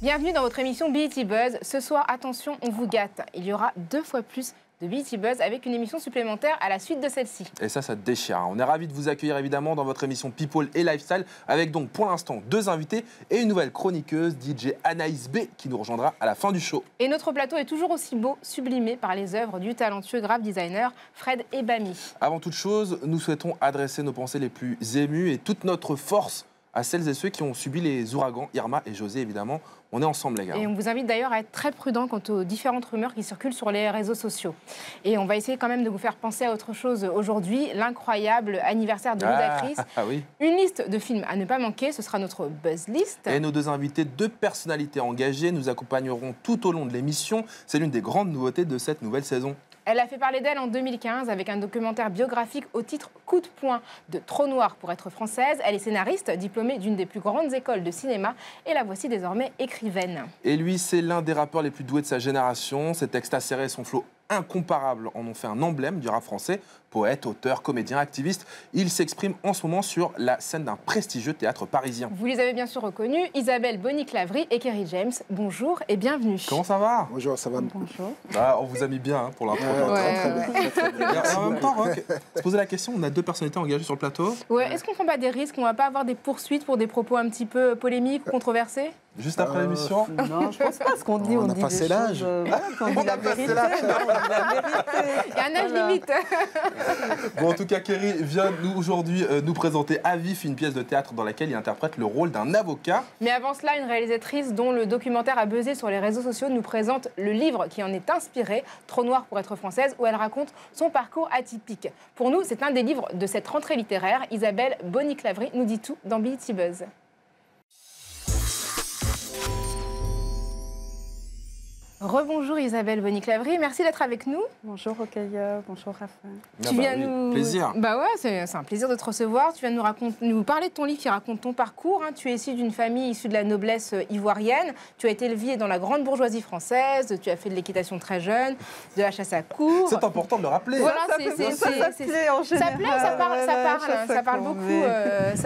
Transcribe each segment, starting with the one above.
Bienvenue dans votre émission BET Buzz. Ce soir, attention, on vous gâte. Il y aura 2 fois plus de BET Buzz avec une émission supplémentaire à la suite de celle-ci. Et ça déchire. On est ravis de vous accueillir évidemment dans votre émission People et Lifestyle avec donc pour l'instant 2 invités et une nouvelle chroniqueuse, DJ Anaïs B, qui nous rejoindra à la fin du show. Et notre plateau est toujours aussi beau, sublimé par les œuvres du talentueux graphic designer Fred Ebami. Avant toute chose, nous souhaitons adresser nos pensées les plus émues et toute notre force à celles et ceux qui ont subi les ouragans Irma et José, évidemment. On est ensemble, les gars. Et on vous invite d'ailleurs à être très prudent quant aux différentes rumeurs qui circulent sur les réseaux sociaux. Et on va essayer quand même de vous faire penser à autre chose aujourd'hui, l'incroyable anniversaire de Ludacris. Oui. Une liste de films à ne pas manquer, ce sera notre Buzz List. Et nos 2 invités, 2 personnalités engagées, nous accompagneront tout au long de l'émission. C'est l'une des grandes nouveautés de cette nouvelle saison. Elle a fait parler d'elle en 2015 avec un documentaire biographique au titre Coup de poing de Trop noir pour être française. Elle est scénariste, diplômée d'une des plus grandes écoles de cinéma et la voici désormais écrivaine. Et lui, c'est l'un des rappeurs les plus doués de sa génération. Ses textes acérés et son flow incomparable en ont fait un emblème du rap français. Poète, auteur, comédien, activiste, il s'exprime en ce moment sur la scène d'un prestigieux théâtre parisien. Vous les avez bien sûr reconnus, Isabelle Bonny-Clavry et Kerry James. Bonjour et bienvenue. Comment ça va? Bonjour, ça va. Bonjour. On vous a mis bien pour l'intro. Très bien. En même temps, Rock, se poser la question, on a 2 personnalités engagées sur le plateau. Ouais, est-ce qu'on ne prend pas des risques? On ne va pas avoir des poursuites pour des propos un petit peu polémiques ou controversés? Juste après l'émission? Non, je pense pas ce qu'on dit. On a dit passé des l'âge. choses, on dit la vérité. Non, on dit la vérité. Il y a un âge limite. Bon, en tout cas, Kerry vient aujourd'hui nous présenter à vif une pièce de théâtre dans laquelle il interprète le rôle d'un avocat. Mais avant cela, une réalisatrice dont le documentaire a buzzé sur les réseaux sociaux nous présente le livre qui en est inspiré, Trop noir pour être française, où elle raconte son parcours atypique. Pour nous, c'est un des livres de cette rentrée littéraire. Isabelle Bonny-Clavry nous dit tout dans BET Buzz. Rebonjour Isabelle Bonny-Clavry, merci d'être avec nous. Bonjour Rokhaya, bonjour Raphaël. Tu viens nous... Plaisir. Bah ouais, c'est un plaisir de te recevoir. Tu viens nous parler de ton livre qui raconte ton parcours. Tu es issu d'une famille issue de la noblesse ivoirienne. Tu as été élevé dans la grande bourgeoisie française. Tu as fait de l'équitation très jeune, de la chasse à courre. C'est important de le rappeler. Voilà, ça plaît en général. Ça plaît, ça parle beaucoup.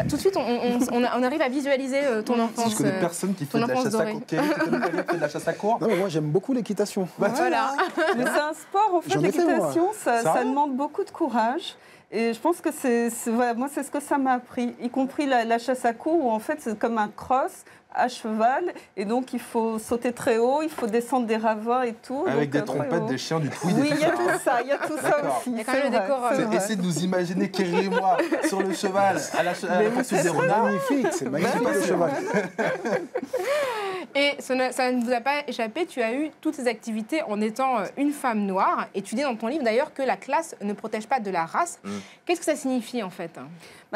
Tout de suite, on arrive à visualiser ton enfance. Je connais personne qui fait de la chasse à cour. Kerry, tu connais quelqu'un qui fait de la chasse à cour? Non, mais moi, j'aime beaucoup l'équitation. Voilà. Mais c'est un sport, en fait, J'en ai fait, l'équitation, ça Sérieux demande beaucoup de courage. Et je pense que voilà, moi, c'est ce que ça m'a appris, y compris la chasse à courre, où en fait, c'est comme un cross à cheval, et donc il faut sauter très haut, il faut descendre des ravins et tout. Avec donc, des trompettes, des chiens, du tweed. Oui, il y a tout ça, aussi. Il y a quand même le décor. Essayez de nous imaginer Kerry et moi sur le cheval, à la poursuite des renards. C'est magnifique le cheval. Et ça ne vous a pas échappé, tu as eu toutes ces activités en étant une femme noire. Et tu dis dans ton livre d'ailleurs que la classe ne protège pas de la race. Qu'est-ce que ça signifie en fait?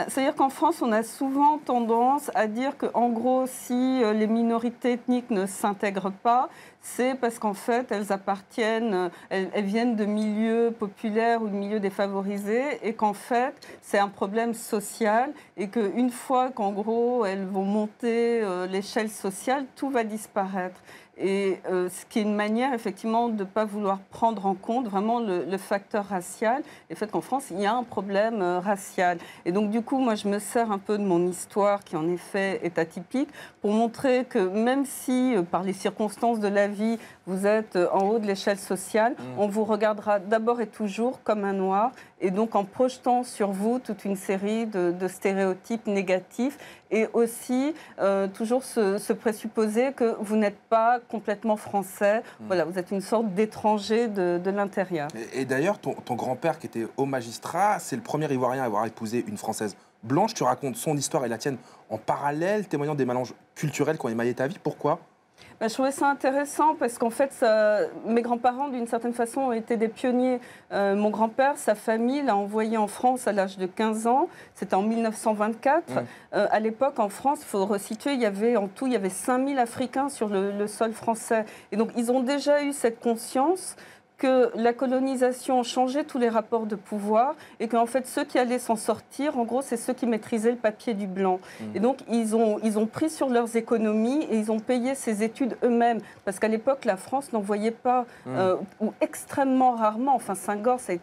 C'est-à-dire qu'en France, on a souvent tendance à dire qu'en gros, si les minorités ethniques ne s'intègrent pas, c'est parce qu'en fait, elles viennent de milieux populaires ou de milieux défavorisés et qu'en fait, c'est un problème social et qu'une fois qu'en gros, elles vont monter l'échelle sociale, tout va disparaître. Et ce qui est une manière, effectivement, de ne pas vouloir prendre en compte vraiment le facteur racial. Et le fait qu'en France, il y a un problème racial. Et donc, du coup, moi, je me sers un peu de mon histoire, qui en effet est atypique, pour montrer que même si, par les circonstances de la vie, vous êtes en haut de l'échelle sociale, on vous regardera d'abord et toujours comme un noir. Et donc, en projetant sur vous toute une série de stéréotypes négatifs. Et aussi, toujours se présupposer que vous n'êtes pas complètement français. Voilà, vous êtes une sorte d'étranger de l'intérieur. Et d'ailleurs, ton grand-père, qui était haut magistrat, c'est le premier Ivoirien à avoir épousé une Française blanche. Tu racontes son histoire et la tienne en parallèle, témoignant des mélanges culturels qui ont émaillé ta vie. Pourquoi ? Je trouvais ça intéressant parce qu'en fait, mes grands-parents, d'une certaine façon, ont été des pionniers. Mon grand-père, sa famille, l'a envoyé en France à l'âge de 15 ans. C'était en 1924. À l'époque, en France, il faut resituer, il y avait 5000 Africains sur le sol français. Et donc, ils ont déjà eu cette conscience que la colonisation changeait tous les rapports de pouvoir et qu'en fait, ceux qui allaient s'en sortir, en gros, c'est ceux qui maîtrisaient le papier du blanc. Et donc, ils ont pris sur leurs économies et ils ont payé ces études eux-mêmes. Parce qu'à l'époque, la France n'envoyait pas, ou extrêmement rarement, enfin, Senghor, c'est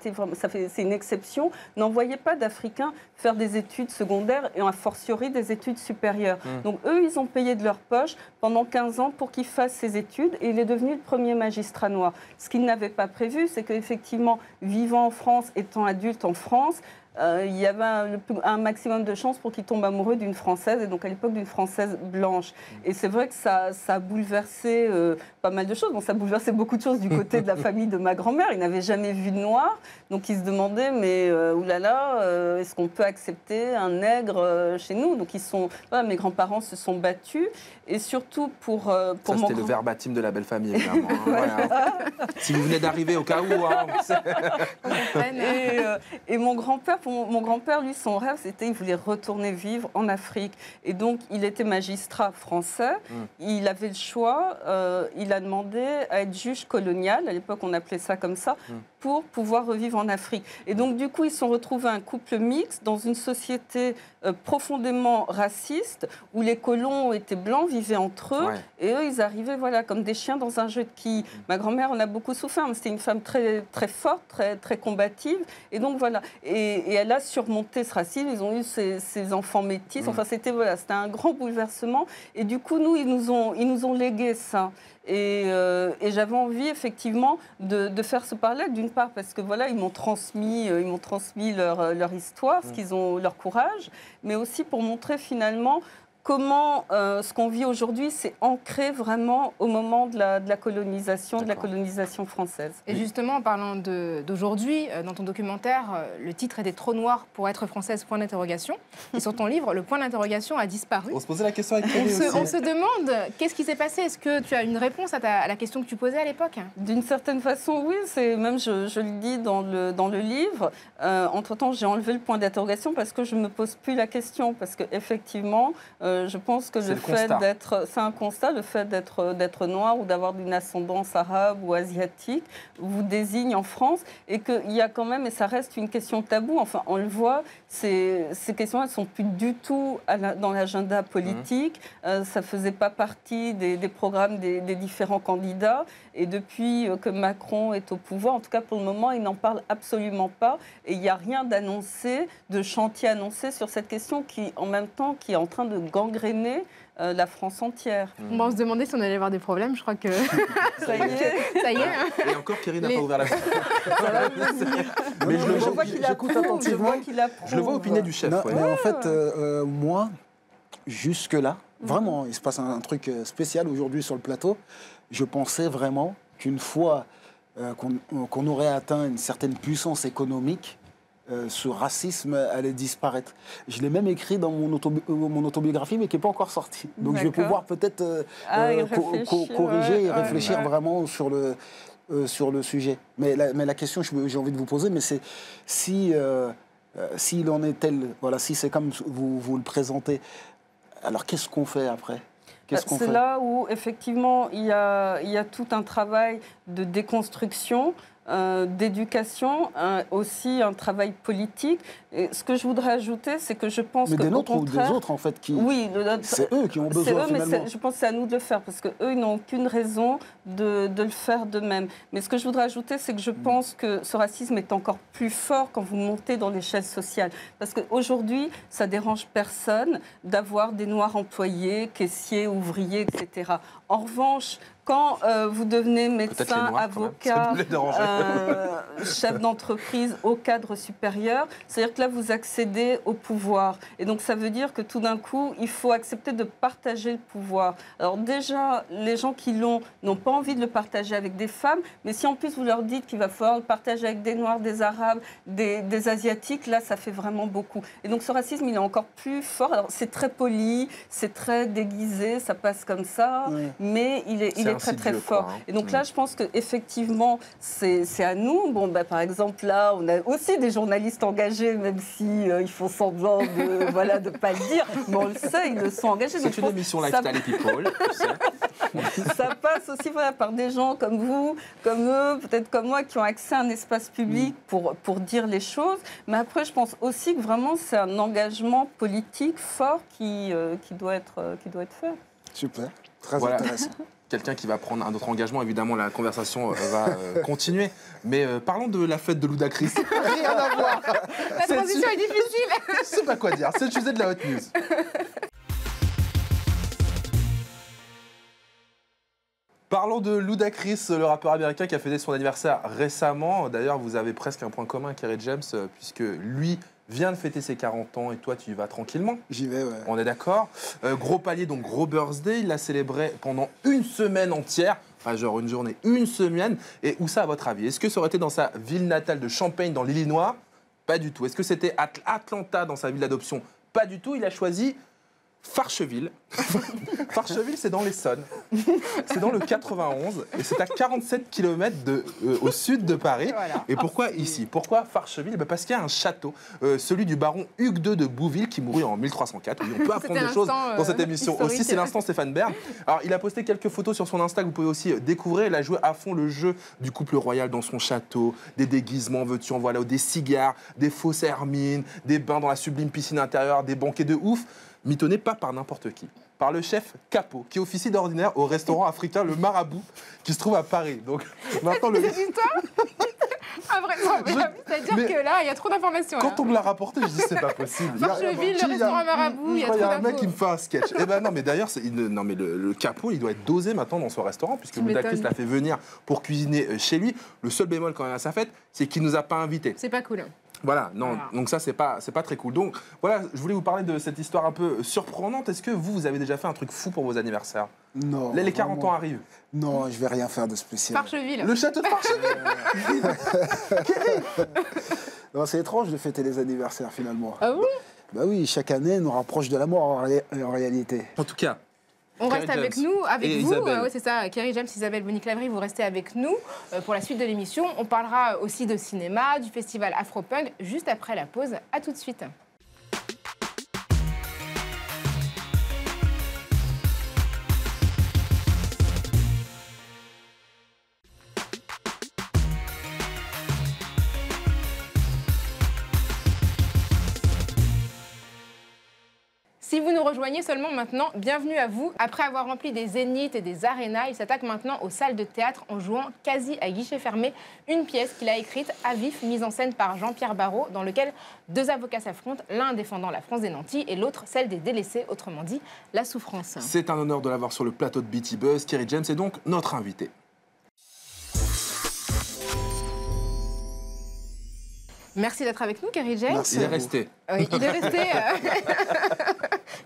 une exception, n'envoyait pas d'Africains faire des études secondaires et a fortiori des études supérieures. Donc, eux, ils ont payé de leur poche pendant 15 ans pour qu'il fasse ces études et il est devenu le premier magistrat noir. Ce qu'il n'avait pas prévu, c'est qu'effectivement, vivant en France, étant adulte en France, il y avait un maximum de chances pour qu'il tombe amoureux d'une Française, et donc à l'époque d'une Française blanche. Et c'est vrai que ça a bouleversé pas mal de choses. Bon, ça a bouleversé beaucoup de choses du côté de la famille de ma grand-mère. Ils n'avaient jamais vu de noir, donc ils se demandaient, mais oulala, est-ce qu'on peut accepter un nègre chez nous? Donc mes grands-parents se sont battus, et surtout pour ça, c'était le verbatim de la belle famille, évidemment. Voilà. Si vous venez d'arriver au cas où. Et mon grand-père, lui, son rêve, c'était il voulait retourner vivre en Afrique. Et donc, il était magistrat français. Il avait le choix. Il a demandé à être juge colonial. À l'époque, on appelait ça comme ça, pour pouvoir revivre en Afrique. Et donc, du coup, ils se sont retrouvés un couple mixte dans une société profondément raciste, où les colons étaient blancs, vivaient entre eux, et eux, ils arrivaient comme des chiens dans un jeu de quilles. Ma grand-mère en a beaucoup souffert, mais c'était une femme très, très forte, très, très combative, et donc voilà. Et elle a surmonté ce racisme, ils ont eu ces enfants métis, enfin c'était un grand bouleversement, et du coup, ils nous ont légué ça. Et j'avais envie effectivement de faire ce parallèle, d'une part parce que ils m'ont transmis leur histoire, leur courage, mais aussi pour montrer finalement comment ce qu'on vit aujourd'hui s'est ancré vraiment au moment de la colonisation, de la colonisation française. Et justement, en parlant d'aujourd'hui, dans ton documentaire, le titre était « Trop noir pour être française, point d'interrogation ». Et sur ton livre, le point d'interrogation a disparu. On se posait la question avec On se demande, qu'est-ce qui s'est passé? Est-ce que tu as une réponse à la question que tu posais à l'époque? D'une certaine façon, oui. Même je le dis dans le livre. Entre-temps, j'ai enlevé le point d'interrogation parce que je ne me pose plus la question. Parce qu'effectivement, je pense que c'est un constat, le fait d'être noir ou d'avoir une ascendance arabe ou asiatique vous désigne en France, et qu'il y a quand même, et ça reste une question taboue, enfin on le voit, ces questions-là ne sont plus du tout dans l'agenda politique, ça ne faisait pas partie des programmes des différents candidats, et depuis que Macron est au pouvoir, en tout cas pour le moment, il n'en parle absolument pas, et il n'y a rien d'annoncé, de chantier annoncé sur cette question qui, en même temps, qui est en train de gangréner la France entière. On se demandait si on allait avoir des problèmes, je crois que... Ça y est. Ça y est. Hein. Et encore, Kerry n'a pas ouvert la bouche. Mais je vois qu'il j'écoute attentivement. Je le vois opiner du chef. Mais en fait, moi, jusque-là, vraiment, il se passe un truc spécial aujourd'hui sur le plateau. Je pensais vraiment qu'une fois qu'on aurait atteint une certaine puissance économique, ce racisme allait disparaître. Je l'ai même écrit dans mon autobiographie, mais qui n'est pas encore sorti. Donc je vais pouvoir peut-être corriger et réfléchir vraiment sur le sujet. Mais la question que j'ai envie de vous poser, mais c'est s'il en est tel, si c'est comme vous le présentez, alors qu'est-ce qu'on fait après ? C'est là où, effectivement, il y a tout un travail de déconstruction, d'éducation, aussi un travail politique. Et ce que je voudrais ajouter, c'est que je pense que... Mais des nôtres ou des autres, en fait, qui... Oui, c'est eux qui ont besoin, finalement. Mais je pense que c'est à nous de le faire, parce qu'eux, ils n'ont aucune raison de le faire d'eux-mêmes. Mais ce que je voudrais ajouter, c'est que je pense que ce racisme est encore plus fort quand vous montez dans l'échelle sociale. Parce qu'aujourd'hui, ça dérange personne d'avoir des Noirs employés, caissiers, ouvriers, etc. En revanche, quand vous devenez médecin, avocat, chef d'entreprise, au cadre supérieur, c'est-à-dire que là, vous accédez au pouvoir. Et donc, ça veut dire que tout d'un coup, il faut accepter de partager le pouvoir. Alors déjà, les gens qui l'ont n'ont pas envie de le partager avec des femmes, mais si en plus vous leur dites qu'il va falloir le partager avec des Noirs, des Arabes, des Asiatiques, là, ça fait vraiment beaucoup. Et donc, ce racisme, il est encore plus fort. Alors, c'est très poli, c'est très déguisé, ça passe comme ça, mais il est très insidieux, fort. quoi, hein. Et donc là, je pense qu'effectivement, c'est à nous. Bon, bah, par exemple, là, on a aussi des journalistes engagés, même si ils font semblant de voilà, de pas le dire, mais on le sait, ils le sont engagés. C'est une émission Lifestyle et People, tu sais. Ça passe aussi voilà, par des gens comme vous, comme eux, peut-être comme moi, qui ont accès à un espace public pour dire les choses. Mais après, je pense aussi que vraiment, c'est un engagement politique fort qui doit être fait. Super, très Voilà. intéressant. Quelqu'un qui va prendre un autre engagement, évidemment, la conversation va continuer. Mais parlons de la fête de Ludacris. Rien à voir. La transition est difficile. Je sais pas quoi dire. C'est le sujet de la hot news. Parlons de Ludacris, le rappeur américain qui a fêté son anniversaire récemment. D'ailleurs, vous avez presque un point commun, Kerry James, puisque lui vient de fêter ses 40 ans et toi, tu y vas tranquillement. J'y vais, ouais. On est d'accord. Gros palier, donc gros birthday. Il l'a célébré pendant une semaine entière. Pas genre une journée, une semaine. Et où ça, à votre avis? Est-ce que ça aurait été dans sa ville natale de Champaign, dans l'Illinois? Pas du tout. Est-ce que c'était Atlanta, dans sa ville d'adoption? Pas du tout. Il a choisi Farcheville. Farcheville, c'est dans l'Essonne. C'est dans le 91 et c'est à 47 km au sud de Paris. Voilà. Et pourquoi ici? Pourquoi Farcheville? Parce qu'il y a un château, celui du baron Hugues II de Bouville qui mourut en 1304. Oui, on peut apprendre des choses dans cette émission historique. aussi. C'est l'instant Stéphane Bern. Alors, il a posté quelques photos sur son Insta que vous pouvez aussi découvrir. Il a joué à fond le jeu du couple royal dans son château, des déguisements, veux-tu en voilà, des cigares, des fausses hermines, des bains dans la sublime piscine intérieure, des banquets de ouf. Mitonné pas par n'importe qui, par le chef Capot, qui officie d'ordinaire au restaurant africain Le Marabout, qui se trouve à Paris. Donc maintenant, C'est une histoire invraisemblable. C'est-à-dire que là, il y a trop d'informations. quand on me l'a rapporté, je dis c'est pas possible. Farcheville, le restaurant Marabout, il y a trop Il y a un mec qui d'infos. me fait un sketch. Eh ben non, mais d'ailleurs, non, mais le Capot, il doit être dosé maintenant dans son restaurant, puisque Tu Ludacris m'étonnes. l'a fait venir pour cuisiner chez lui. Le seul bémol quand même à sa fête, c'est qu'il nous a pas invités. C'est pas cool. Voilà, non, Voilà. donc ça, c'est pas très cool. Donc voilà, je voulais vous parler de cette histoire un peu surprenante. Est-ce que vous avez déjà fait un truc fou pour vos anniversaires? Non. Là, les 40 vraiment. ans arrivent. Non, je vais rien faire de spécial. Farcheville. Le château de Farcheville. Non, c'est étrange de fêter les anniversaires finalement. Ah bon? Bah oui, chaque année nous rapproche de la mort en réalité. En tout cas, On Kerry reste avec James nous, avec et vous. Isabelle. Ouais, c'est ça, Kerry James, Isabelle Bonny-Claverie, vous restez avec nous pour la suite de l'émission. On parlera aussi de cinéma, du festival Afropunk, juste après la pause. À tout de suite. Si vous nous rejoignez seulement maintenant, bienvenue à vous. Après avoir rempli des zéniths et des arénas, il s'attaque maintenant aux salles de théâtre en jouant quasi à guichet fermé une pièce qu'il a écrite à vif, mise en scène par Jean-Pierre Barrault, dans lequel deux avocats s'affrontent, l'un défendant la France des nantis et l'autre celle des délaissés, autrement dit la souffrance. c'est un honneur de l'avoir sur le plateau de BT Buzz. Kerry James est donc notre invité. Merci d'être avec nous, Kerry James. Merci. Il est à vous. resté. Oui, il est resté.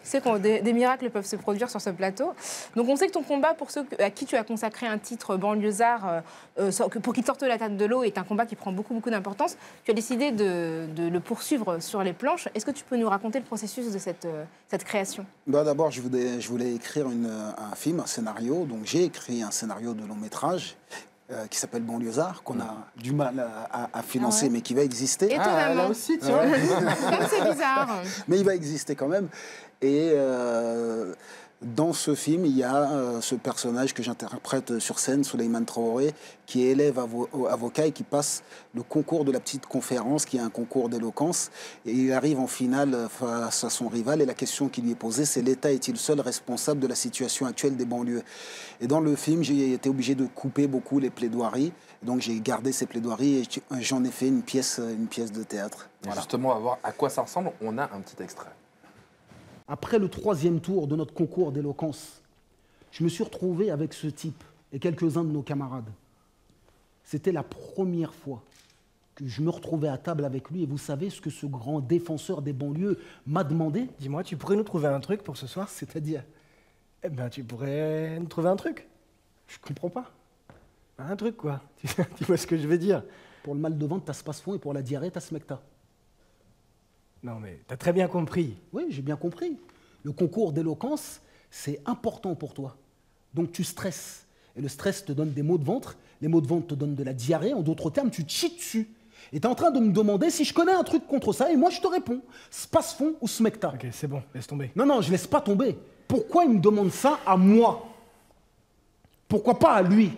Tu sais que des miracles peuvent se produire sur ce plateau. Donc on sait que ton combat, pour ceux à qui tu as consacré un titre banlieusard, pour qu'ils sortent la tête de l'eau, est un combat qui prend beaucoup d'importance. Tu as décidé de le poursuivre sur les planches. Est-ce que tu peux nous raconter le processus de cette création? Bah, d'abord, je voulais écrire un film, un scénario. Donc j'ai écrit un scénario de long métrage qui s'appelle Banlieusard, qu'on a du mal à financer, Ah ouais. mais qui va exister. Étonnamment. là aussi, tu vois. Comme c'est bizarre. Mais il va exister quand même. Et dans ce film, il y a ce personnage que j'interprète sur scène, Souleymane Traoré, qui est élève avocat et qui passe le concours de la petite conférence, qui est un concours d'éloquence. Et il arrive en finale face à son rival. Et la question qui lui est posée, c'est: l'État est-il seul responsable de la situation actuelle des banlieues? Et dans le film, j'ai été obligé de couper beaucoup les plaidoiries. Donc j'ai gardé ces plaidoiries et j'en ai fait une pièce de théâtre. Et justement, on va voir à quoi ça ressemble. On a un petit extrait. Après le 3e tour de notre concours d'éloquence, je me suis retrouvé avec ce type et quelques-uns de nos camarades. C'était la première fois que je me retrouvais à table avec lui et vous savez ce que ce grand défenseur des banlieues m'a demandé? Dis-moi, tu pourrais nous trouver un truc pour ce soir? C'est-à-dire, Eh ben, tu pourrais nous trouver un truc. je comprends pas. Un truc, quoi. Tu vois ce que je veux dire? Pour le mal de ventre, t'as Spasfon et pour la diarrhée, t'as Smecta. Non, mais t'as très bien compris. Oui, j'ai bien compris. Le concours d'éloquence, c'est important pour toi. Donc tu stresses. Et le stress te donne des maux de ventre. Les maux de ventre te donnent de la diarrhée. En d'autres termes, tu te chies dessus. Et tu es en train de me demander si je connais un truc contre ça. Et moi, je te réponds. Spasfon ou smecta. Ok, c'est bon, laisse tomber. Non, je laisse pas tomber. Pourquoi il me demande ça à moi? Pourquoi pas à lui?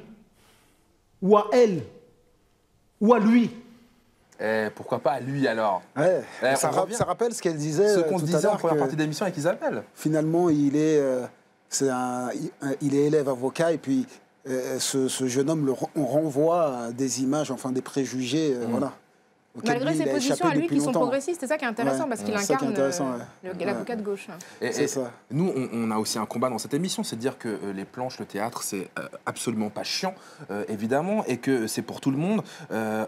Ou à elle? Ou à lui? Pourquoi pas à lui alors? Ouais, ça on revient. rappelle ce qu'elle disait Ce qu'on se tout à disait en l'heure, première que partie d'émission avec Isabelle. finalement, il est élève avocat et puis ce jeune homme on renvoie à des images, enfin des préjugés, voilà. auquel Malgré lui, ses il a positions échappé à lui depuis qui sont longtemps. progressistes, c'est ça qui est intéressant Ouais, parce qu'il c'est ça qui est incarne intéressant, l'avocat de gauche. C'est ça. Nous, on a aussi un combat dans cette émission, c'est de dire que les planches, le théâtre, c'est absolument pas chiant, évidemment, et que c'est pour tout le monde.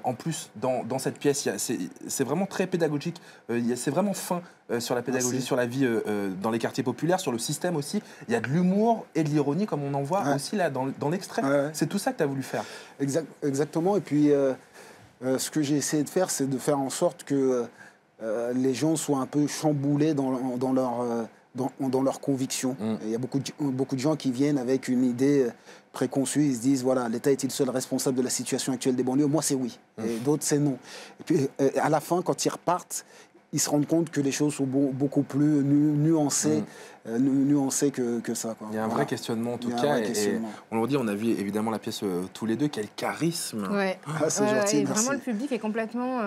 En plus, dans cette pièce, c'est vraiment très pédagogique, c'est vraiment fin sur la pédagogie, Merci. sur la vie dans les quartiers populaires, sur le système aussi. Il y a de l'humour et de l'ironie, comme on en voit aussi là dans l'extrait. Ouais. C'est tout ça que tu as voulu faire. Exactement. Et puis, ce que j'ai essayé de faire, c'est de faire en sorte que les gens soient un peu chamboulés dans leurs convictions. Et il y a beaucoup de gens qui viennent avec une idée préconçue. Ils se disent, voilà, l'État est-il seul responsable de la situation actuelle des banlieues? Moi, c'est oui. Et d'autres, c'est non. Et puis, à la fin, quand ils repartent, ils se rendent compte que les choses sont beaucoup plus nuancées, que ça. Quoi. Il y a un vrai questionnement en tout cas. Et on le dit, on a vu évidemment la pièce tous les deux. Quel charisme! Ouais. C'est gentil, et merci. vraiment, le public est complètement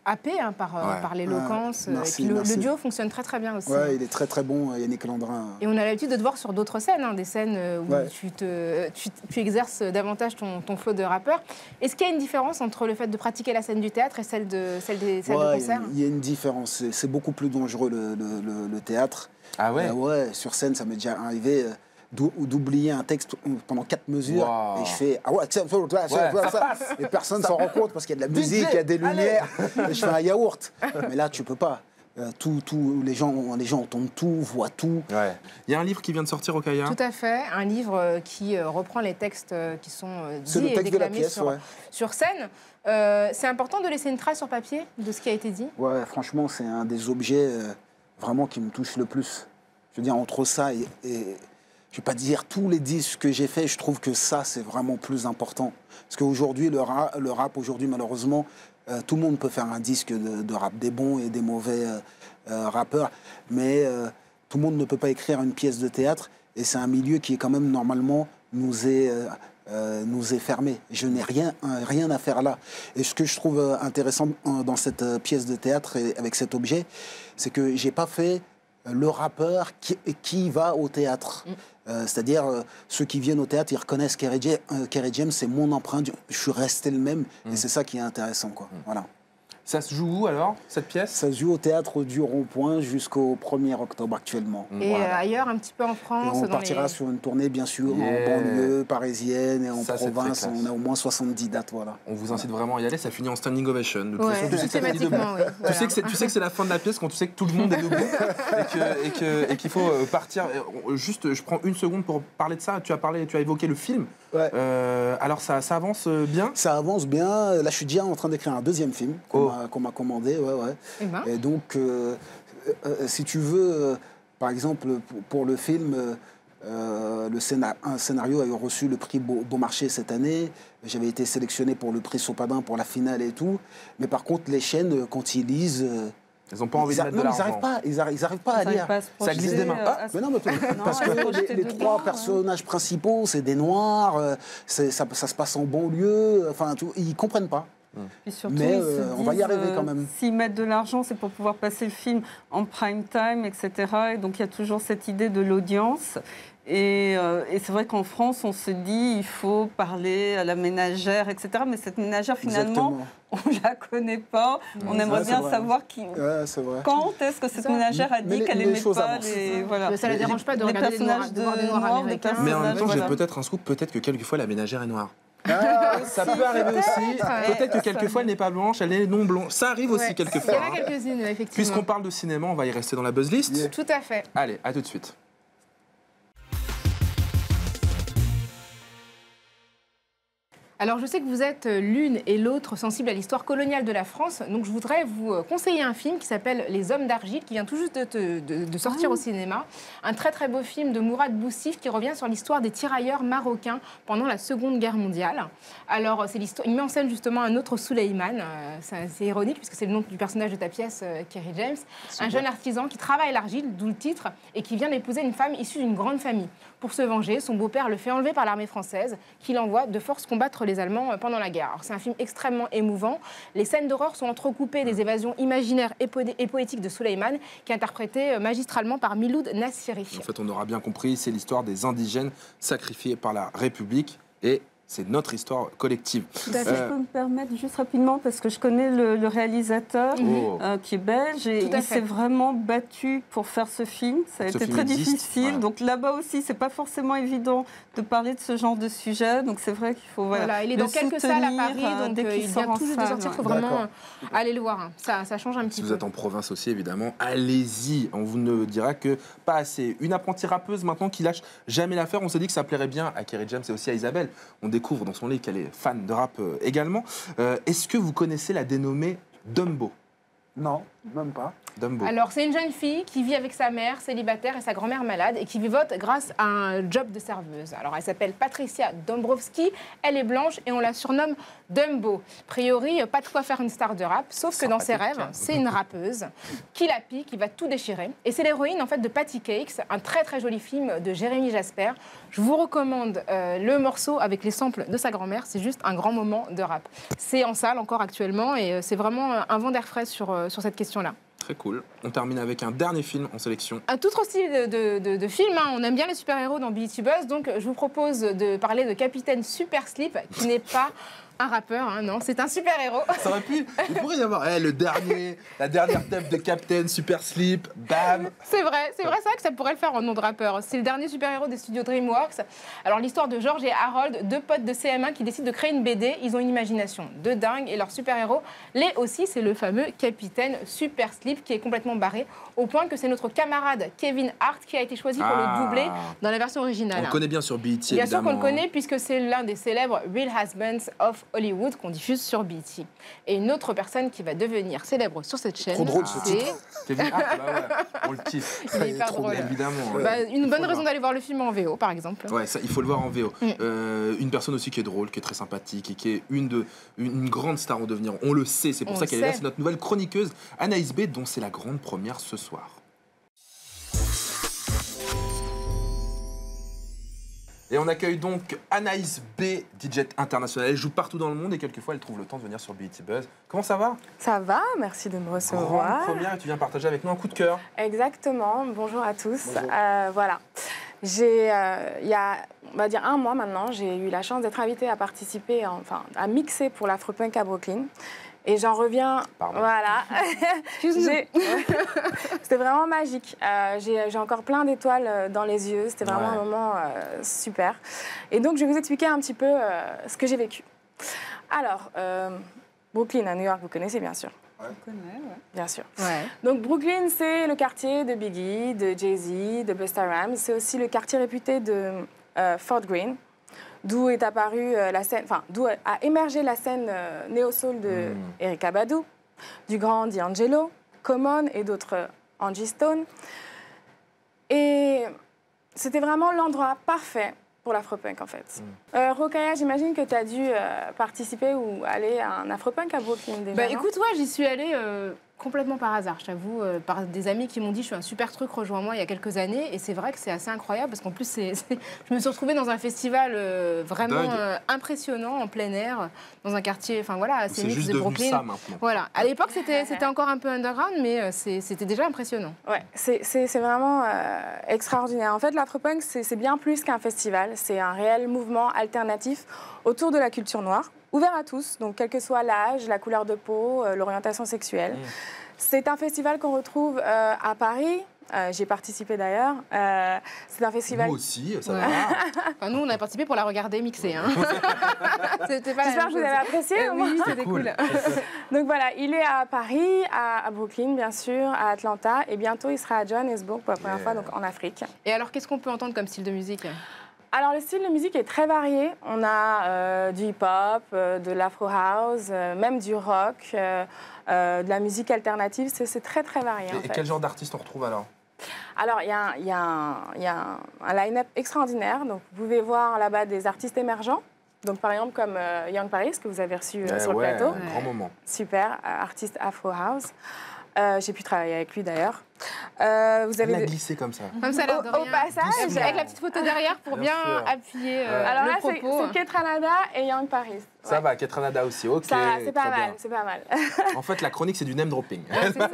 happé par l'éloquence. Merci, et puis merci. le duo fonctionne très très bien aussi. Ouais, il est très très bon, Yannick Landrin. Et on a l'habitude de te voir sur d'autres scènes, des scènes où tu exerces davantage ton flot de rappeur. Est-ce qu'il y a une différence entre le fait de pratiquer la scène du théâtre et celle des salles de concert? Il y a une différence. C'est beaucoup plus dangereux le théâtre. Ah ouais? Ouais, sur scène, ça m'est déjà arrivé d'oublier un texte pendant 4 mesures. Wow. Et je fais ah ouais, ça passe. Et personne s'en rend compte parce qu'il y a de la musique, il y a des lumières. Et je fais un yaourt. Mais là, tu peux pas. Les gens entendent tout, voient tout. Ouais. Il y a un livre qui vient de sortir au Kaya. Tout à fait, un livre qui reprend les textes qui sont C'est dits le et texte de la déclamés pièce, sur scène. C'est important de laisser une trace sur papier de ce qui a été dit. Ouais, franchement, c'est un des objets vraiment qui me touche le plus. Je veux dire, entre ça et je vais pas dire tous les disques que j'ai faits, je trouve que ça, c'est vraiment plus important. Parce qu'aujourd'hui, le rap, aujourd'hui, malheureusement, tout le monde peut faire un disque de rap, des bons et des mauvais rappeurs, mais tout le monde ne peut pas écrire une pièce de théâtre, et c'est un milieu qui, quand même, normalement, nous est fermé. Je n'ai rien à faire là. Et ce que je trouve intéressant dans cette pièce de théâtre et avec cet objet, c'est que j'ai pas fait le rappeur qui va au théâtre. C'est-à-dire, ceux qui viennent au théâtre, ils reconnaissent Kerry James, c'est mon empreinte, je suis resté le même, et c'est ça qui est intéressant, quoi. Voilà. Ça se joue où alors, cette pièce? Ça se joue au théâtre du Rond-Point jusqu'au 1er octobre actuellement. Et Voilà. ailleurs, un petit peu en Et France. on partira sur une tournée, bien sûr, en banlieue parisienne et en Ça, c'est province. très classe. On a au moins 70 dates, voilà. On vous incite vraiment à y aller, ça finit en standing ovation. De toute façon, tu sais que ça finit debout. Systématiquement, oui. Tu sais que c'est la fin de la pièce quand tu sais que tout le monde est debout et qu'il faut partir. Juste, je prends une seconde pour parler de ça. Tu as évoqué le film. Ouais. Alors ça avance bien? Ça avance bien. Là, je suis déjà en train d'écrire un deuxième film qu'on m'a commandé. Ouais. Eh ben. Et donc, si tu veux, par exemple, pour le film, un scénario a reçu le prix Beaumarchais cette année. J'avais été sélectionné pour le prix Sopadin pour la finale et tout. Mais par contre, les chaînes, quand ils lisent... Ils n'ont pas envie de mettre de l'argent. Ils n'arrivent pas à lire. Ça glisse des mains. Mais non, parce que les trois personnages principaux, c'est des Noirs, ça se passe en banlieue, enfin, ils comprennent pas. Puis surtout, Mais ils se on va y disent, arriver quand même. S'ils mettent de l'argent, c'est pour pouvoir passer le film en prime time, etc. Et donc, il y a toujours cette idée de l'audience. Et c'est vrai qu'en France, on se dit il faut parler à la ménagère, etc. Mais cette ménagère, finalement, on ne la connaît pas. On aimerait bien savoir quand est-ce que cette ménagère a dit qu'elle n'aimait pas les... Voilà. Ça ne la dérange pas de regarder des noirs américains. Mais en même temps, j'ai peut-être un scoop, peut-être que quelquefois la ménagère est noire. Ça peut arriver aussi. Peut-être que quelquefois elle n'est pas blanche, elle est non blanche. Ça arrive aussi quelquefois. Il y en a quelques-unes, effectivement. Puisqu'on parle de cinéma, on va y rester dans la buzz list. Tout à fait. Allez, à tout de suite. Alors, je sais que vous êtes l'une et l'autre sensibles à l'histoire coloniale de la France. Donc, je voudrais vous conseiller un film qui s'appelle Les Hommes d'Argile, qui vient tout juste de sortir au cinéma. Un très, très beau film de Mourad Boussif qui revient sur l'histoire des tirailleurs marocains pendant la Seconde Guerre mondiale. Alors, il met en scène justement un autre Souleymane. C'est ironique puisque c'est le nom du personnage de ta pièce, Kerry James. Un jeune artisan qui travaille l'argile, d'où le titre, et qui vient d'épouser une femme issue d'une grande famille. Pour se venger, son beau-père le fait enlever par l'armée française, qui l'envoie de force combattre les Allemands pendant la guerre. Alors, c'est un film extrêmement émouvant. Les scènes d'horreur sont entrecoupées des évasions imaginaires et poétiques de Souleymane, qui est interprété magistralement par Miloud Nassiri. En fait, on aura bien compris, c'est l'histoire des indigènes sacrifiés par la République et c'est notre histoire collective. David, je peux me permettre juste rapidement, parce que je connais le réalisateur qui est belge, et il s'est vraiment battu pour faire ce film. Ça a été très difficile. Voilà. Donc là-bas aussi, c'est pas forcément évident de parler de ce genre de sujet. Donc c'est vrai qu'il faut il est dans quelques salles à Paris, donc il vient tout juste de sortir. Il faut vraiment aller le voir. Ça change un petit peu. Si vous êtes en province aussi, évidemment, allez-y. On vous ne dira que pas assez. Une apprentie rappeuse maintenant qui lâche jamais l'affaire. On s'est dit que ça plairait bien à Kerry James et aussi à Isabelle. On découvre dans son livre qu'elle est fan de rap également. Est-ce que vous connaissez la dénommée Dumbo? Non, même pas. Dumbo. Alors, c'est une jeune fille qui vit avec sa mère célibataire et sa grand-mère malade et qui vivote grâce à un job de serveuse. Alors, elle s'appelle Patricia Dombrowski, elle est blanche et on la surnomme Dumbo. A priori, pas de quoi faire une star de rap, sauf que dans ses rêves, c'est une rappeuse qui la pique, qui va tout déchirer. Et c'est l'héroïne en fait de Patty Cakes, un très très joli film de Jérémy Jasper. Je vous recommande le morceau avec les samples de sa grand-mère, c'est juste un grand moment de rap. C'est en salle encore actuellement et c'est vraiment un vent d'air frais sur cette question-là. Très cool. On termine avec un dernier film en sélection. Un tout autre style de film. Hein. On aime bien les super-héros dans BET Buzz, donc je vous propose de parler de Capitaine Super Slip, qui n'est pas un rappeur, hein, non, c'est un super-héros. Ça aurait pu. Il pourrait y avoir la dernière thème de Captain Super Slip, bam. C'est vrai que ça pourrait le faire en nom de rappeur. C'est le dernier super-héros des studios DreamWorks. Alors l'histoire de George et Harold, deux potes de CM1 qui décident de créer une BD. Ils ont une imagination de dingue et leur super-héros, l'est aussi, c'est le fameux Capitaine Super Slip qui est complètement barré, au point que c'est notre camarade Kevin Hart qui a été choisi pour le doubler dans la version originale. On le connaît bien sur BET, Bien sûr qu'on le connaît puisque c'est l'un des célèbres Real Husbands of Hollywood qu'on diffuse sur BET. Et une autre personne qui va devenir célèbre sur cette chaîne, trop drôle ce titre. Kevin Hart, on le kiffe. Il est hyper drôle. Évidemment. Une bonne raison d'aller voir le film en VO, par exemple. Ouais, ça, il faut le voir en VO. Une personne aussi qui est drôle, qui est très sympathique et qui est une grande star en devenir. On le sait, c'est pour ça qu'elle est là. C'est notre nouvelle chroniqueuse, Anaïs B, dont c'est la grande première ce soir. Et on accueille donc Anaïs B, DJ internationale. Elle joue partout dans le monde et quelquefois elle trouve le temps de venir sur BET Buzz. Comment ça va? Ça va, merci de me recevoir. Grande première et tu viens partager avec nous un coup de cœur. Exactement, bonjour à tous. Bonjour. Voilà, il y a, on va dire, un mois maintenant, j'ai eu la chance d'être invitée à participer, à mixer pour l'Afropunk à Brooklyn. Et j'en reviens, voilà. C'était vraiment magique. J'ai encore plein d'étoiles dans les yeux. C'était vraiment un moment super. Et donc, je vais vous expliquer un petit peu ce que j'ai vécu. Alors, Brooklyn à New York, vous connaissez bien sûr. On connaît, ouais. Bien sûr. Ouais. Donc, Brooklyn, c'est le quartier de Biggie, de Jay-Z, de Busta Rhymes. C'est aussi le quartier réputé de Fort Greene, d'où est apparue la scène, d'où a émergé la scène néo-soul de Erykah Badu, du grand D'Angelo, Common et d'autres, Angie Stone. Et c'était vraiment l'endroit parfait pour l'Afropunk, en fait. Rokhaya, j'imagine que tu as dû participer ou aller à un Afropunk à Brooklyn déjà. Écoute, ouais, j'y suis allée complètement par hasard, je t'avoue, par des amis qui m'ont dit je fais un super truc, rejoins-moi il y a quelques années. Et c'est vrai que c'est assez incroyable parce qu'en plus, je me suis retrouvée dans un festival vraiment impressionnant, en plein air, dans un quartier assez mix de Brooklyn. Ça, maintenant. Voilà. À l'époque, c'était encore un peu underground, mais c'était déjà impressionnant. Ouais, c'est vraiment extraordinaire. En fait, l'Afropunk, c'est bien plus qu'un festival. C'est un réel mouvement alternatif autour de la culture noire, ouvert à tous, donc quel que soit l'âge, la couleur de peau, l'orientation sexuelle. C'est un festival qu'on retrouve à Paris. J'y ai participé d'ailleurs. C'est un festival... Nous aussi, ça va. Nous, on a participé pour la regarder mixer. Hein. J'espère que vous avez apprécié. Oui, c'était cool. Donc voilà, il est à Paris, à Brooklyn, bien sûr, à Atlanta. Et bientôt, il sera à Johannesburg pour la première fois, donc en Afrique. Et alors, qu'est-ce qu'on peut entendre comme style de musique ? Alors, le style de musique est très varié. On a du hip-hop, de l'afro house, même du rock, de la musique alternative. C'est très, très varié. Et quel genre d'artiste on retrouve alors? Alors, il y a un line-up extraordinaire. Donc, vous pouvez voir là-bas des artistes émergents. Donc, par exemple, comme Young Paris, que vous avez reçu sur le plateau. Un grand moment. Super, artiste afro house. J'ai pu travailler avec lui d'ailleurs. Vous Elle avez a glissé comme ça. Comme ça, l'air de au rien. passage, Avec la petite photo derrière pour bien sûr. appuyer alors le là, propos. c'est Ketranada et Young Paris. Ça va, Ketranada aussi, ok. Ça, c'est pas très mal, bien. c'est pas mal. En fait, la chronique, c'est du name dropping. C'est ça.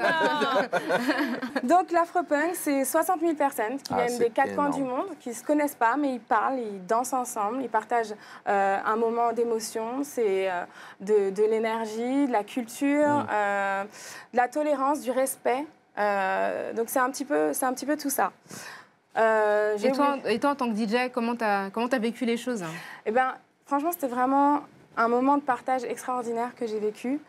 Donc l'Afropunk, c'est 60 000 personnes qui Ah, viennent c'est des quatre coins du énorme. monde, qui ne se connaissent pas, mais ils parlent, ils dansent ensemble, ils partagent un moment d'émotion. C'est de l'énergie, de la culture, de la tolérance, du respect. Donc c'est un petit peu tout ça. Et toi, en tant que DJ, comment t'as vécu les choses? Eh ben, franchement, c'était vraiment un moment de partage extraordinaire que j'ai vécu.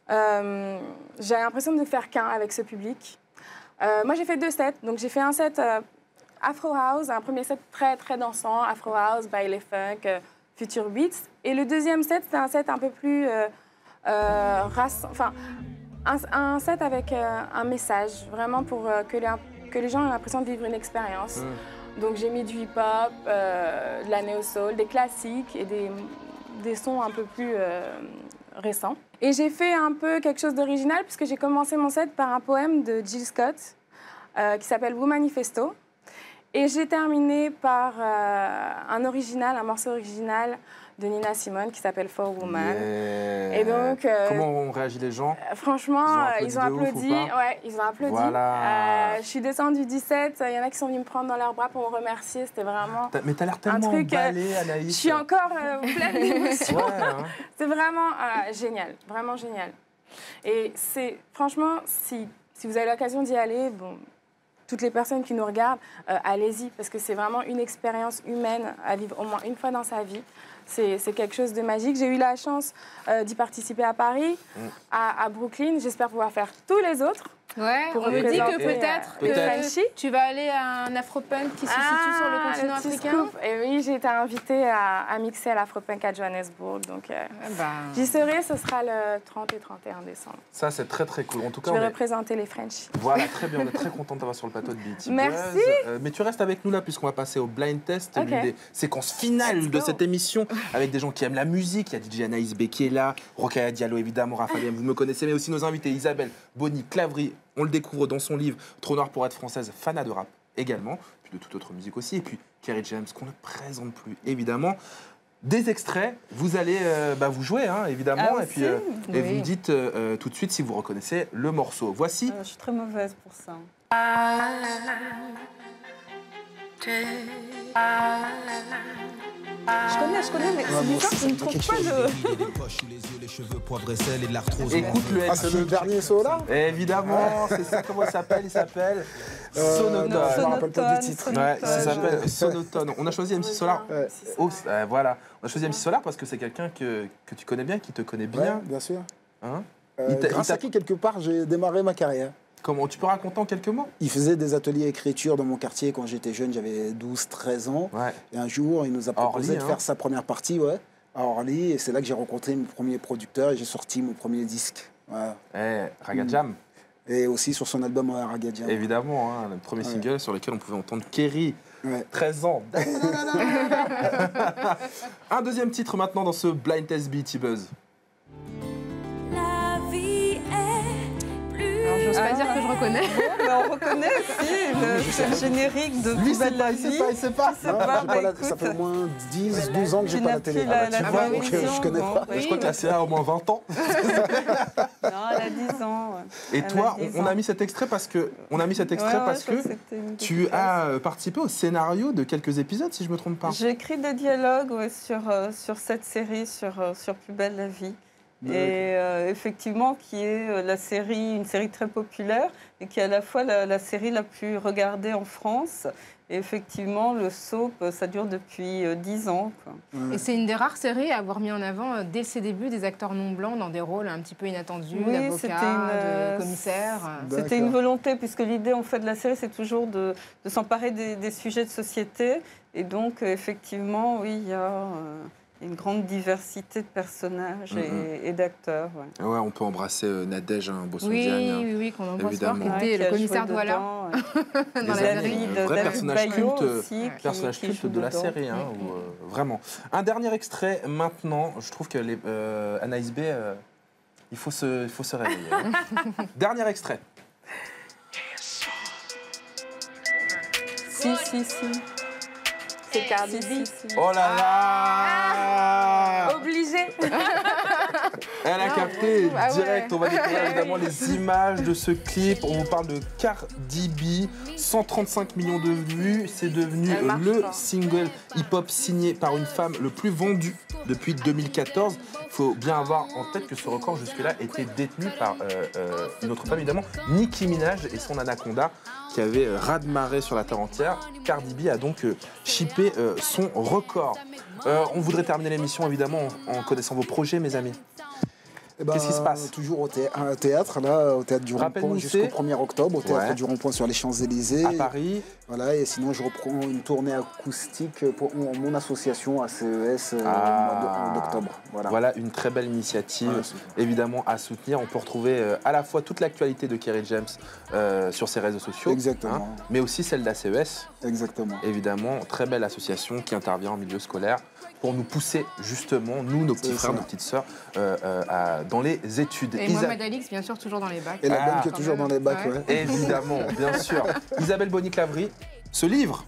J'ai l'impression de ne faire qu'un avec ce public. Moi, j'ai fait 2 sets. Donc, j'ai fait un set Afro House, un premier set très, très dansant, Afro House, baile funk, Future Beats. Et le deuxième set, c'était un set un peu plus... enfin, un set avec un message, vraiment pour que les gens aient l'impression de vivre une expérience. Donc, j'ai mis du hip-hop, de la néo-soul, des classiques et des sons un peu plus récents. Et j'ai fait un peu quelque chose d'original puisque j'ai commencé mon set par un poème de Jill Scott qui s'appelle Womanifesto. Et j'ai terminé par un morceau original de Nina Simone qui s'appelle For Woman. Yeah. Et donc, comment ont réagi les gens? franchement, ils ont applaudi. de ouf ou pas? Ouais, ils ont applaudi. Voilà. Je suis descendue du 17. Il y en a qui sont venus me prendre dans leurs bras pour me remercier. C'était vraiment... Mais t'as l'air tellement truc, emballée, Anaïs. Je suis encore pleine d'émotions. Ouais, hein. C'est vraiment génial, vraiment génial. Et c'est franchement, si vous avez l'occasion d'y aller, bon, toutes les personnes qui nous regardent, allez-y, parce que c'est vraiment une expérience humaine à vivre au moins une fois dans sa vie. C'est quelque chose de magique. J'ai eu la chance d'y participer à Paris, à Brooklyn. J'espère pouvoir faire tous les autres. Ouais, Pour on me dit représenter, que peut-être peut-être. tu vas aller à un Afropunk qui se situe sur le continent petit africain. scoop. Et oui, j'ai été invitée à mixer à l'Afropunk à Johannesburg. Donc, Bah, j'y serai, ce sera le 30 et 31 décembre. Ça, c'est très très cool. En tout cas, Je vais on est... représenter les Frenchies. Voilà, très bien. On est très content de t'avoir sur le plateau de BET Merci. Buzz. Mais tu restes avec nous là, puisqu'on va passer au blind test, Ok. l'une des séquences finales de cette émission, avec des gens qui aiment la musique. Il y a DJ Anaïs B qui est là, Rokhaya Diallo évidemment, Raphaël, vous me connaissez, mais aussi nos invités Isabelle, Bonnie, Clavry. On le découvre dans son livre Trop noir pour être française, Fana de rap également, puis de toute autre musique aussi. Et puis Kerry James, qu'on ne présente plus évidemment. Des extraits, vous allez vous jouer hein, évidemment, Ah, et puis aussi et vous Oui. me dites tout de suite si vous reconnaissez le morceau. Voici. Je suis très mauvaise pour ça. Je connais, mais c'est bizarre, je ne trouve pas le... Écoute le Ah, c'est le dernier saut là Évidemment, c'est ça. Comment il s'appelle? Il s'appelle Sonotone. Je me rappelle pas du titre. Ouais, ça s'appelle Sonotone. On a choisi MC Solar. Ouais. Oh, voilà. On a choisi MC Solar parce que c'est quelqu'un que tu connais bien, qui te connaît Ouais, bien. bien sûr. Hein Grâce à qui, quelque part, j'ai démarré ma carrière. Comment tu peux raconter en quelques mots? Il faisait des ateliers écriture dans mon quartier quand j'étais jeune, j'avais 12-13 ans. Ouais. Et un jour, il nous a proposé Orly, de hein. faire sa première partie à Orly. Et c'est là que j'ai rencontré mon premier producteur et j'ai sorti mon premier disque. Voilà. Raga Jam, Et aussi sur son album Raga Jam. évidemment, hein, le premier Ouais. single sur lequel on pouvait entendre Kerry, Ouais. 13 ans. Un deuxième titre maintenant dans ce Blind Test BET Buzz. alors, j'ose pas dire que je reconnais. Mais on reconnaît aussi c'est le générique de Plus belle la vie. il sait pas. sait Non, pas, j'ai bah, ça écoute. fait au moins 10-12 ans que j'ai Tu pas n'as la télé. plus la tu vois, donc télévision, je connais bon. pas. Je crois que la CA a au moins 20 ans. Non, elle a 10 ans. Ouais. Et Elle toi, a 10 on a ans. mis cet extrait parce que, tu as participé au scénario de quelques épisodes, si je me trompe pas. J'ai écrit des dialogues sur cette série, sur Plus belle la vie. Et effectivement, qui est une série très populaire et qui est à la fois la série la plus regardée en France. Et effectivement, le soap, ça dure depuis 10 ans. Quoi. Et c'est une des rares séries à avoir mis en avant, dès ses débuts, des acteurs non blancs dans des rôles un petit peu inattendus, d'avocats, de commissaires. C'était une volonté, puisque l'idée en fait, de la série, c'est toujours de s'emparer des sujets de société. Et donc, effectivement, oui, il y a une grande diversité de personnages et d'acteurs. Ouais. Ouais, on peut embrasser Nadège Bossondiane. Oui, qu'on embrasse fort, qui était le commissaire Douala dans la série. Un vrai personnage culte de la série, vraiment. Un dernier extrait maintenant. Je trouve que Anaïs B, il faut se réveiller. Dernier extrait. Si. C'est Cardi B. Oh là là Obligé. Elle a capté direct. Ouais. On va découvrir évidemment les images de ce clip. On vous parle de Cardi B. 135 millions de vues. C'est devenu le single hip-hop signé par une femme le plus vendu depuis 2014. Il faut bien avoir en tête que ce record jusque-là était détenu par une autre femme, évidemment, Nicki Minaj et son Anaconda, qui avait raz-de-marée sur la terre entière. Cardi B a donc chippé son record. On voudrait terminer l'émission, évidemment, en connaissant vos projets, mes amis. Qu'est-ce qui se passe? Toujours au théâtre, là, au théâtre du Rond-Point jusqu'au 1er octobre, au théâtre du Rond-Point sur les Champs-Élysées. À Paris. Voilà, et sinon je reprends une tournée acoustique pour mon association ACES au mois d'octobre. Voilà une très belle initiative, évidemment, à soutenir. On peut retrouver à la fois toute l'actualité de Kerry James sur ses réseaux sociaux, mais aussi celle d'ACES. Exactement. Évidemment, très belle association qui intervient en milieu scolaire pour nous pousser justement, nous, nos petits frères, nos petites sœurs, dans les études. Et Mohamed Alix, bien sûr, toujours dans les bacs. Et la bonne qui est toujours dans les bacs, Évidemment, bien sûr. Isabelle Bonny-Clavry, ce livre.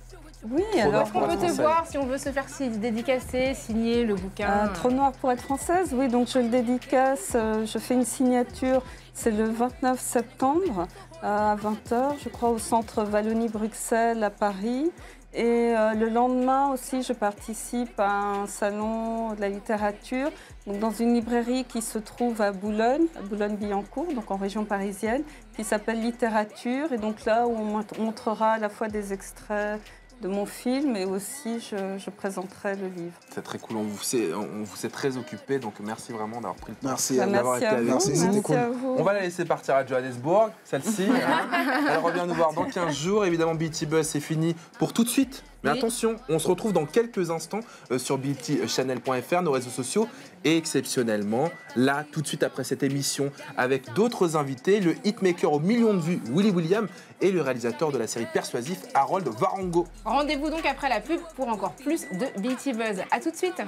Oui, alors. On peut te voir si on veut se faire dédicacer, signer le bouquin. Trop noir pour être française, oui, donc je le dédicace, je fais une signature, c'est le 29 septembre à 20h, je crois, au centre Wallonie-Bruxelles à Paris. Et le lendemain aussi, je participe à un salon de la littérature, donc dans une librairie qui se trouve à Boulogne-Billancourt, donc en région parisienne, qui s'appelle Littérature. Et donc là, où on montrera à la fois des extraits de mon film et aussi je présenterai le livre. C'est très cool, on vous s'est très occupé, donc merci vraiment d'avoir pris le temps. Merci d'avoir été avec nous. C'était cool. On va la laisser partir à Johannesburg, celle-ci. Elle revient nous voir dans 15 jours. Évidemment, BET Buzz, c'est fini pour tout de suite. Mais attention, on se retrouve dans quelques instants sur BETChannel.fr, nos réseaux sociaux. Et exceptionnellement, là, tout de suite après cette émission, avec d'autres invités, le hitmaker aux millions de vues, Willy William, et le réalisateur de la série Persuasif, Harold Varango. Rendez-vous donc après la pub pour encore plus de BET Buzz. A tout de suite.